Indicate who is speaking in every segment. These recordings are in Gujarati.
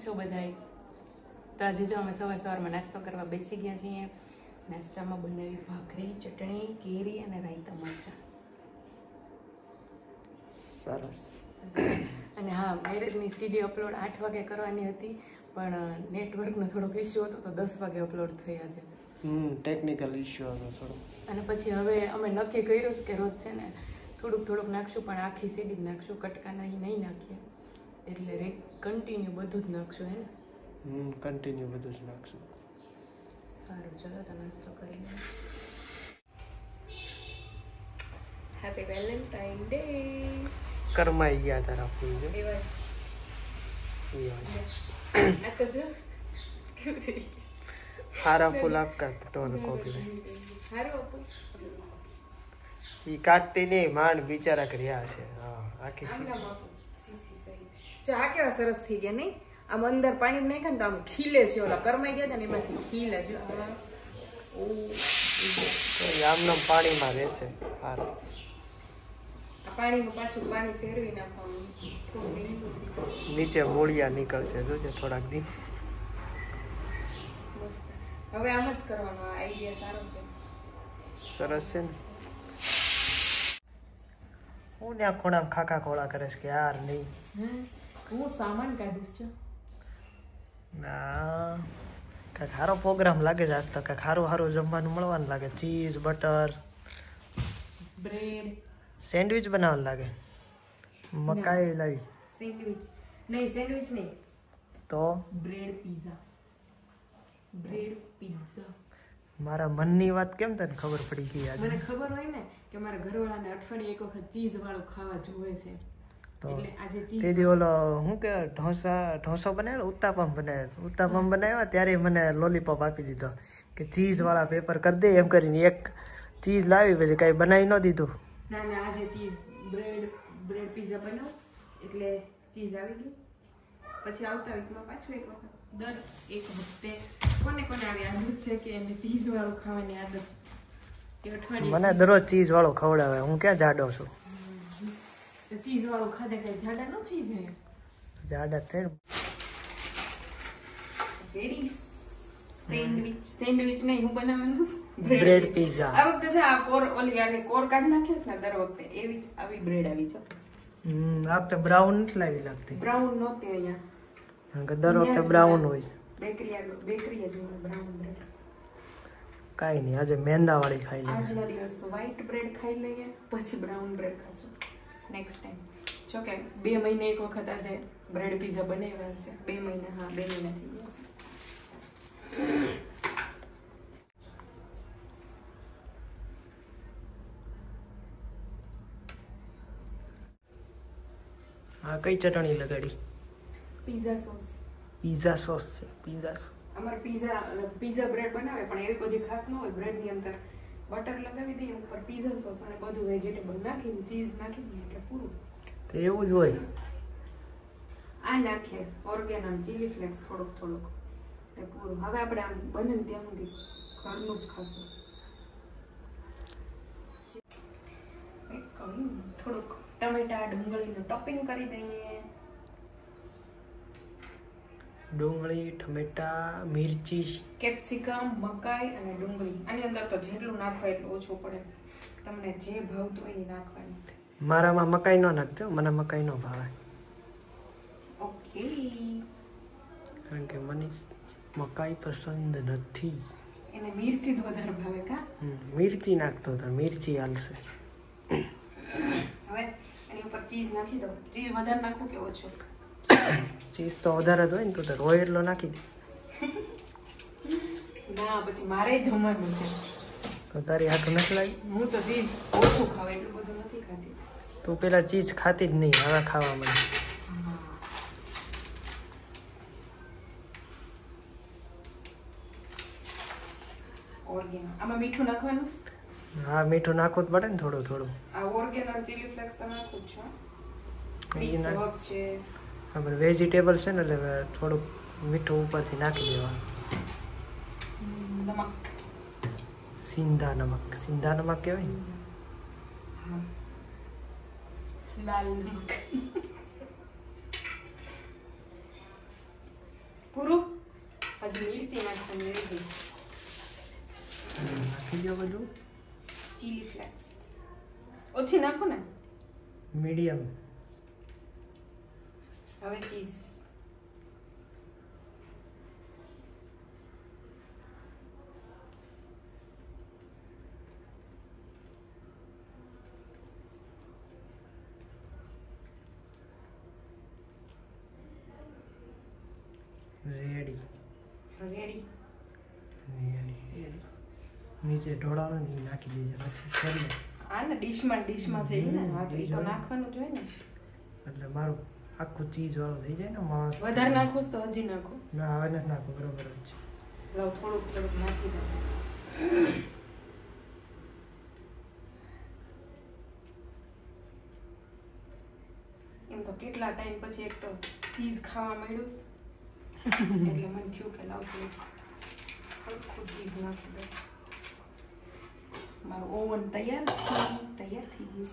Speaker 1: છો બધાય? તો આજે જો અમે સવારમાં નાસ્તો કરવા બેસી ગયા છીએ. નાસ્તામાં બનાવી ભાખરી, ચટણી, કેરી અને રાયતા મરચાં.
Speaker 2: સરસ.
Speaker 1: અને હા, મેરેજની સીડી અપલોડ 8 વાગે કરવાની હતી, પણ નેટવર્કનો થોડોક ઇસ્યુ હતો તો 10 વાગે અપલોડ થયા છે.
Speaker 2: ટેકનિકલ ઇસ્યુ હતો થોડો.
Speaker 1: અને પછી હવે અમે નક્કી કર્યું કે રોજ છે ને થોડુંક નાખશું, પણ આખી સીડી જ નાખશું, કટકા નહીં નાખીએ. એટલે કન્ટિન્યુ બધું જ નાખશું, હે ને?
Speaker 2: કન્ટિન્યુ બધું જ નાખશું.
Speaker 1: સારું, ચલો તો નાસ્તો કરી લઈએ. Happy Valentine day.
Speaker 2: કરમાઈ ગયા તારા ફૂલ જો.
Speaker 1: એવા આ તો જો કેવું થઈ
Speaker 2: હારા ફૂલ આપકા તો કોપી
Speaker 1: હારું આપું.
Speaker 2: ઈ કાટતી નહીં, માંડ બિચારા કર્યા છે. હા, આખી
Speaker 1: જો આ કેવા સરસ થઈ ગયા નહીં? આમ અંદર પાણી નાખે ને તો આમ ખીલે છે. ઓલા કરમાઈ ગયા હતા ને એમાંથી ખીલે જો.
Speaker 2: આમનામ પાણીમાં રહેશે. હારું.
Speaker 1: પાણીનું પાછું પાણી ફેરવી નાખવાનું.
Speaker 2: નીચે મૂળિયા નીકળશે જોજે થોડાક દી.
Speaker 1: હવે આમ જ કરવાનો. આ આઈડિયા સારો છે.
Speaker 2: સરસ છે ને. હું ત્યાં ખૂણામાં ખાખા ખોળા કરે છે કે યાર નહીં.
Speaker 1: હું સામાન કાઢીશ છો.
Speaker 2: ના, કાંઈક સારો પ્રોગ્રામ લાગે છે આજ તો. કાંઈક સારું જમવાનું મળવાનું લાગે. ચીઝ, બટર,
Speaker 1: બ્રેડ,
Speaker 2: સેન્ડવિચ બનાવવાનું લાગે. મકાઈ લાવી.
Speaker 1: સેન્ડવિચ નહીં
Speaker 2: તો
Speaker 1: બ્રેડ પિઝા.
Speaker 2: મારા મનની વાત કેમ તને ખબર પડી ગઈ આજે?
Speaker 1: મને ખબર હોય ને કે મારા ઘરવાળાને અઠવાડિયે એક વખત ચીઝ વાળું ખાવા જોવે છે.
Speaker 2: તો
Speaker 1: એટલે આજે ચીઝ
Speaker 2: તે દી ઓલો શું કે ઢોસો બનાવ્યો, ઉત્તાપમ બનાવ્યા ત્યારે મને લોલીપોપ આપી દીધો કે ચીઝ વાળા પેપર કરી દે એમ કરીને. એક ચીઝ લાવી પછી કઈ બનાવી ન દીધું.
Speaker 1: ના આજે ચીઝ બ્રેડ પિઝા બનાવ એટલે ચીઝ આવી ગયું. પછી આવતા વીકમાં પાછું એક વખત. દર એક વખતે કોને આવી આદત છે કે એને ચીઝ વાળું ખાવાની આદત?
Speaker 2: મને દરરોજ ચીઝ વાળું ખવડાવે. હું ક્યાં જાડો છું?
Speaker 1: ચીઝ વાળું ખાધે કઈ જાડા ન થઈ જાય.
Speaker 2: જાડા થઈ.
Speaker 1: સેન્ડવિચ નહીં, હું બનાવવાનું
Speaker 2: બ્રેડ પિઝા.
Speaker 1: આ વખતે છે આ કોર ઓલી આને કોર કાઢ નાખીશ ને દર વખતે એવી જ આવી બ્રેડ આવી છે.
Speaker 2: આ વખતે બ્રાઉન નથી લાવી લાગતી.
Speaker 1: બ્રાઉન નહોતી અહીંયા.
Speaker 2: દર વખતે બ્રાઉન હોય.
Speaker 1: Bakery brown bread.
Speaker 2: કાઈ નહીં, આજે મેંદા વાળી ખાઈ લઈએ.
Speaker 1: આજનો દિવસ વ્હાઈટ બ્રેડ ખાઈ લઈએ, પછી બ્રાઉન બ્રેડ ખાશું નેક્સ્ટ ટાઈમ. જો કે 2 મહિને એક વખત આજે બ્રેડ પિઝા બનાવ્યા છે. 2 મહિના, હા 2 મહિના થઈ ગયા.
Speaker 2: હા, કઈ ચટણી લગાડી?
Speaker 1: Pizza sauce.
Speaker 2: પિઝા સોસ છે. પિઝા સોસ
Speaker 1: અમારે પિઝા બ્રેડ બનાવે પણ એવી બધી ખાસ ન હોય. બ્રેડ ની અંદર બટર લગાવી દઈએ, ઉપર પિઝા સોસ અને બધું વેજીટેબલ નાખીને ચીઝ નાખી દઈએ એટલે પૂરું.
Speaker 2: તો એવું જ હોય.
Speaker 1: આ નાખીએ ઓર્ગેનો ચીલી ફ્લેક્સ થોડુંક એટલે પૂરું. હવે આપણે આમ બને ને ત્યાં સુધી ઘરનું જ ખાશું. થોડુંક ટમેટા ડુંગળીનું ટોપિંગ કરી દઈએ.
Speaker 2: ડુંગળી, ટમેટા, મિર્ચી,
Speaker 1: કેપ્સિકમ, મકાઈ અને ડુંગળી. આની અંદર તો જેટલું નાખવાય એટલું ઓછું પડે. તમને જે ભાવતું હોય એ નાખવાનું.
Speaker 2: મારામાં મકાઈ નો નાખજો, મને મકાઈ નો ભાવે.
Speaker 1: ઓકે.
Speaker 2: કારણ કે મને મકાઈ પસંદ નથી.
Speaker 1: એને મિર્ચી જ વધારે ભાવે કા?
Speaker 2: મિર્ચી નાખતો તો મિર્ચી હાલશે.
Speaker 1: હવે એની ઉપર ચીઝ નાખી દો. ચીઝ વધારે નાખું કે ઓછો?
Speaker 2: ચીઝ તો વધારે જ હોય ને, તો રોય એટલો નાખી દે.
Speaker 1: ના, પછી મારે જમવાનું છે.
Speaker 2: તો તારી હાથું નથી લાગી?
Speaker 1: હું તો ચીઝ ઓછું ખાવ, એટલું બધું નથી ખાતી.
Speaker 2: તું પેલા ચીઝ ખાતી જ નહીં, હવે ખાવા માંડી.
Speaker 1: ઓર્ગેનો. આમાં મીઠું નાખવાનું?
Speaker 2: હા, મીઠું નાખવું જ પડે ને થોડું.
Speaker 1: આ ઓર્ગેનો ચીલી ફ્લેક્સ તો નાખું જ છું. મિક્સ હર્બ્સ છે.
Speaker 2: આપણે વેજીટેબલ છે ને એટલે થોડુંક મીઠું ઉપરથી નાખી દેવાનું.
Speaker 1: નમક.
Speaker 2: સિંધા નમક કહેવાય ને?
Speaker 1: લાલ નમક. પૂરું હજી મિરચી નાખવાની રહી ગઈ.
Speaker 2: નાખી દો બધું.
Speaker 1: ચીલી ફ્લેક્સ ઓછી નાખો ને.
Speaker 2: મીડિયમ.
Speaker 1: હવે ચીઝ.
Speaker 2: રેડી.
Speaker 1: રેડી.
Speaker 2: નીચે ઢોળાનો ને નાખી દેજે પછી કરી લે.
Speaker 1: આ ને ડીશમાં છે ને હા તો નાખવાનું જોઈએ ને
Speaker 2: એટલે મારું આખું ચીઝ વાળું થઈ જાય ને મસ્ત.
Speaker 1: વધારે નાખો તો હજી નાખો.
Speaker 2: ના હવે નથી નાખો બરોબર જ છે.
Speaker 1: લાવ થોડુંક નાખી દો. એમ તો કેટલા ટાઈમ પછી એક તો ચીઝ ખાવા મળ્યું એટલે મને થયું કે લાવ થોડું ચીઝ નાખી દો. મારું ઓવન તૈયાર થઈ ગયું.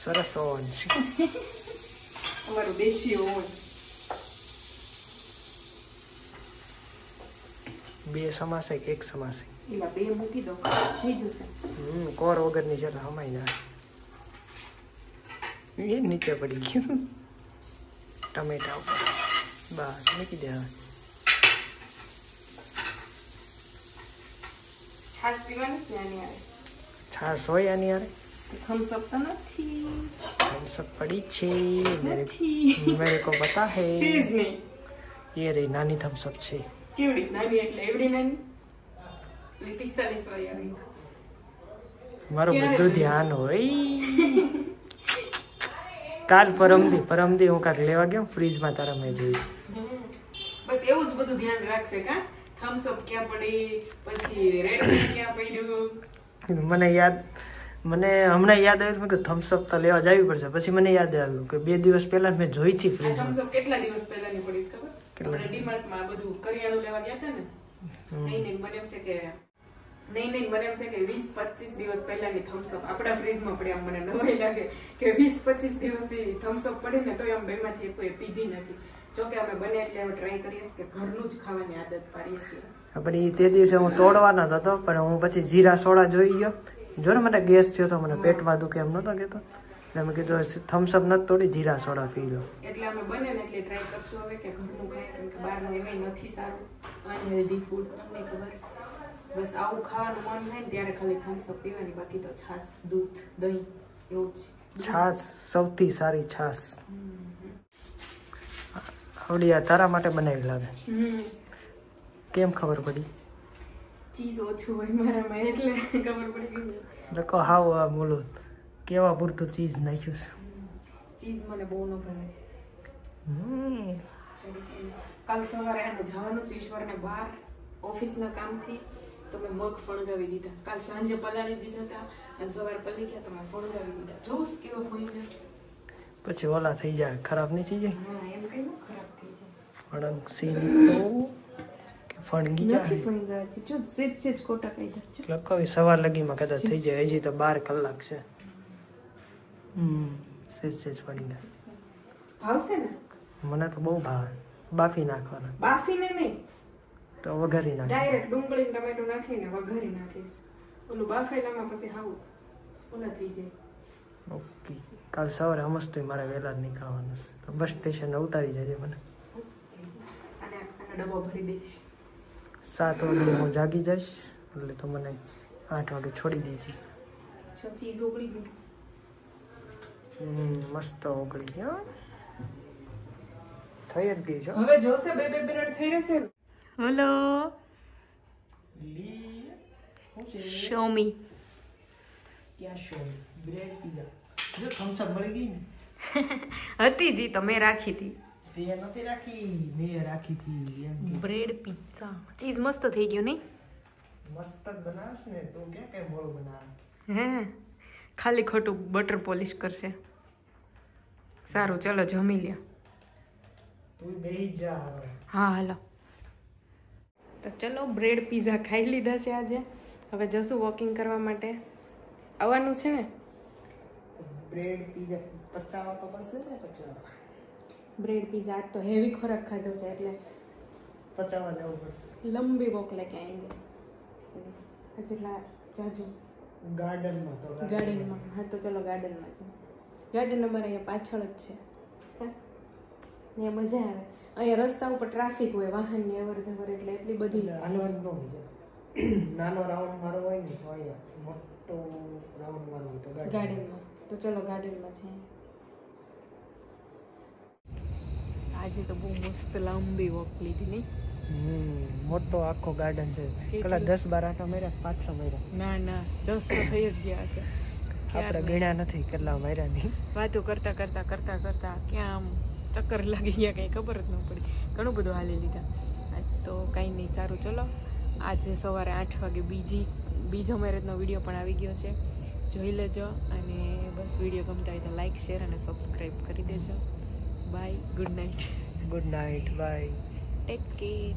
Speaker 2: સરસ ઓવન છે
Speaker 1: અમારું દેશી ઓવન.
Speaker 2: બે સમાસે કે એક સમાસે?
Speaker 1: એલા બે મૂકી દો થઈ જશે.
Speaker 2: કોર વગરની છે હમાઈ જાય. એ નીચે પડી ગયું ટમેટા ઉપર. બસ મૂકી દે. હવે
Speaker 1: છાશ પીવાની છે આની યારે.
Speaker 2: છાશ હોય આની યારે?
Speaker 1: થમ્સ અપ તો નથી.
Speaker 2: थम्स अप पड़ी छे
Speaker 1: નથી.
Speaker 2: मेरे को पता है.
Speaker 1: ચીઝ નહીં.
Speaker 2: ये रे नानी थम्स अप छे.
Speaker 1: કેવડી નાની એટલે એવડી નાની. 45 વાળી આવી.
Speaker 2: મારું બધું ધ્યાન હોય. કાલ પરમદી હું કાંક લેવા ગયો ફ્રીજમાં તારા મેં જોયું.
Speaker 1: બસ એવું જ બધું ધ્યાન રાખશે કા. થમ્સ અપ ક્યાં પડી પછી રેડ બુલ ક્યાં પડ્યું.
Speaker 2: મને હમણાં યાદ આવ્યું કે થમ્સ અપ તો લેવા જવી પડશે. પછી મને યાદ આવ્યું કે 2 દિવસ પહેલા મેં જોઈ હતી ફ્રીજમાં.
Speaker 1: થમ્સ અપ કેટલા દિવસ પહેલાની પડી ખબર? આપણે ડીમાર્ટમાં બધું કરિયાણું લેવા ગયા હતા ને. નહીં મને એમ છે કે 20-25 દિવસ પહેલાની થમ્સ અપ આપણા ફ્રીજમાં પડ્યા. મને નવાઈ લાગે કે 20-25 દિવસથી થમ્સ અપ પડી ને તો આમ બેમાંથી કોઈ પીધી નથી. જોકે અમે બને એટલે હવે ટ્રાય કરીએ કે ઘરનું જ ખાવાની આદત પાડીએ છીએ.
Speaker 2: પણ તે દિવસે હું તોડવાનો હતો પણ હું પછી જીરા સોડા જોઈ ગયો. જો ને મને ગેસ થયો તો મને પેટમાં દુખે એમ નતો કહેતો એટલે મેં કીધું થમ્સ અપ નથી તોડી જીરા સોડા પી લો.
Speaker 1: એટલે અમે બને ને એટલે ટ્રાય કરશું હવે કે ઘરનું ખાય કેમ કે બહારનું એમાંય નથી સારું અનહેલ્ધી ફૂડ તમને ખબર. બસ આવું ખાવાનું મન થાય ને ત્યારે ખાલી થમ્સ અપ પીવાની. બાકી તો છાશ દૂધ દહીં એવું જ.
Speaker 2: છાશ સૌથી સારી છાશ. આવડી આ તારા માટે બનાવી લાગે. કેમ ખબર પડી?
Speaker 1: ચીઝ ઓછું હોય મારામાં એટલે ખબર પડી ગઈ.
Speaker 2: લખો હાવ આ બોલો કેવા પૂરતું ચીઝ નાખ્યું છે.
Speaker 1: ચીઝ મને બહુ ન ભાવે. કાલ સવારે આને જવાનું છે ઈશ્વરને બહાર ઓફિસના કામથી તો મેં મગ ફણગાવી દીધા. કાલ સાંજે પલાળી દીધા હતા અને સવારે પલી ગયા તો મેં ફણગાવી દીધા. જોઉં કેવો ફણી
Speaker 2: પછી ઓલા થઈ જાય ખરાબ નહીં થઈ જાય.
Speaker 1: હા એમ કઈ ખરાબ થઈ જાય.
Speaker 2: ફણગ સીની તો કે ફણગી જાય.
Speaker 1: નથી ફણગા છે જો સેજ કોટા કઈ દસ છે.
Speaker 2: લખો સવાર લગીમાં કદાચ થઈ જાય. હજી તો 12 કલાક છે. સેજ ફણી જાય.
Speaker 1: ભાવશે ને?
Speaker 2: મને તો બહુ ભાવે. બાફી નાખવાના.
Speaker 1: બાફીને નહીં
Speaker 2: તો વઘારી નાખ.
Speaker 1: ડાયરેક્ટ ડુંગળી ટમેટો નાખીને વઘારી નાખીશ. ઓલું બાફેલામાં પછી હાવ ઓલા થઈ જાય.
Speaker 2: ઓકે કાલ સવારે સમજતું મારે વહેલા જ નીકળવાનું છે. બસ સ્ટેશન ઉતારી જાય મને.
Speaker 1: અને ડબ્બો ભરી દઈશ.
Speaker 2: 7 વાગે હું જાગી જઈશ એટલે તો મને 8 વાગે છોડી દેજે.
Speaker 1: ચીઝ ઓગળી ગયું.
Speaker 2: મસ્ત ઓગળી ગયો. થઈ જ ગઈ છે.
Speaker 1: હવે જોશે બે મિનિટ થઈ રહેશે. હેલો શોમી
Speaker 2: ક્યાં શોમી? બ્રેડ પીઝા જો થમ્સ અપ મળી ગઈ ને.
Speaker 1: હતી જી તો મેં રાખી હતી.
Speaker 2: તે નથી રાખી મેં રાખી હતી એમ.
Speaker 1: બ્રેડ પિઝા ચીઝ મસ્ત થઈ ગયું નહીં?
Speaker 2: મસ્ત જ બનાવશ ને તું કે કેમ મોળું બનાવ.
Speaker 1: હે ખાલી ખોટું બટર પોલિશ કરશે. સારું ચલો જમી લ્યો.
Speaker 2: તું બેહી જા હવે.
Speaker 1: હા હાલો તો ચલો બ્રેડ પિઝા ખાઈ લીધા છે આજે. હવે જશું વોકિંગ કરવા માટે. આવવાનું છે ને?
Speaker 2: બ્રેડ પીઝા પચાવવા તો પડશે ને.
Speaker 1: બ્રેડ પીઝા આજ તો હેવી ખોરાક ખાધો છે એટલે
Speaker 2: પચાવવા જવું પડશે.
Speaker 1: લંબી વોક લેકે આएंगे જેટલા જાજુ
Speaker 2: ગાર્ડનમાં તો
Speaker 1: ગાર્ડનમાં. હા તો ચલો ગાર્ડનમાં છે. ગાર્ડન અમારે અહીંયા પાછળ જ છે. હા ત્યાં મજા આવે. અહીંયા રસ્તા ઉપર ટ્રાફિક હોય, વાહનની અવર જવર, એટલે એટલી બધી
Speaker 2: હાલવાનું ન મજા. નાનો રાઉન્ડ મારો હોય ને તો અહીંયા મોટો રાઉન્ડ મારો હોય તો
Speaker 1: ગાર્ડનમાં. તો ચલો ગાર્ડનમાં છે. આજે તો બહુ મસ્ત લાંબી વોક લીધી નહીં?
Speaker 2: મોટો આખો ગાર્ડન છે. પેલા 10-12 આટા માર્યા, પાછા માર્યા.
Speaker 1: ના ના 10 તો થઈ જ ગયા છે.
Speaker 2: આપણે ગણ્યા નથી કેટલા માર્યા નહીં.
Speaker 1: વાતો કરતા કરતા કરતા કરતા ક્યાં આમ ચક્કર લાગી ગયા, કંઈ ખબર જ ન પડી. ઘણું બધું હાલી લીધા. તો કાંઈ નહીં, સારું ચલો. આજે સવારે 8 વાગે બીજો મેરેજનો વિડીયો પણ આવી ગયો છે, જોઈ લેજો. અને બસ વિડીયો ગમતા હોય તો લાઈક, શેર અને સબસ્ક્રાઈબ કરી દેજો. Bye, good night.
Speaker 2: Good night, bye.
Speaker 1: Take care.